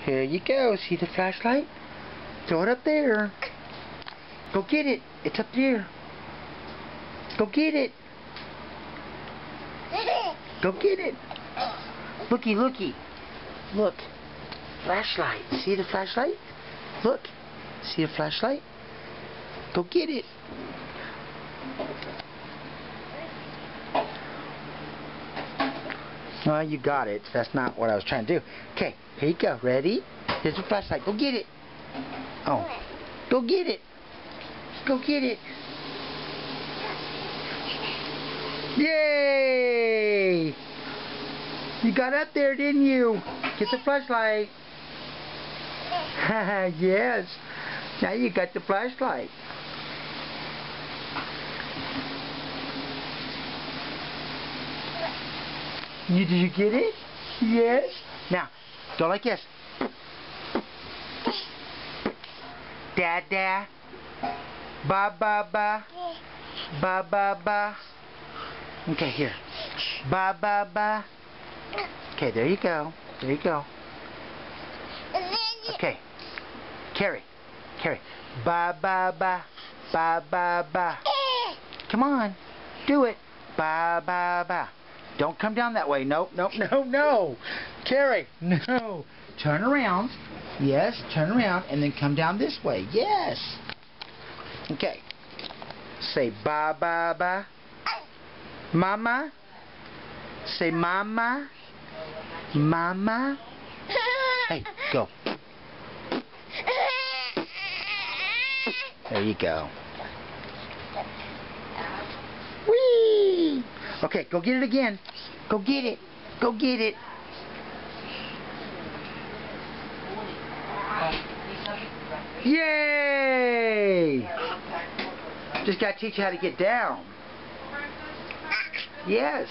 Here you go. See the flashlight? Throw it up there. Go get it. It's up there. Go get it. Go get it. Looky, looky. Look. Flashlight. See the flashlight? Look. See the flashlight? Go get it. Oh, you got it. That's not what I was trying to do. Okay, here you go. Ready? Here's the flashlight. Go get it. Oh. Go get it. Go get it. Yay! You got up there, didn't you? Get the flashlight. Yes. Now you got the flashlight. Did you get it? Yes. Now, go like this. Da-da. Ba-ba-ba. Ba-ba-ba. Okay, here. Ba-ba-ba. Okay, there you go. There you go. Okay. Carry. Carry. Ba-ba-ba. Ba-ba-ba. Come on. Do it. Ba-ba-ba. Don't come down that way. Nope, nope, no, no. Carry. No. Turn around. Yes, turn around and then come down this way. Yes. Okay. Say ba ba ba. Mama. Say mama. Mama. Hey, go. There you go. Whee! Okay, go get it again. Go get it. Go get it. Yay! Just gotta teach you how to get down. Yes.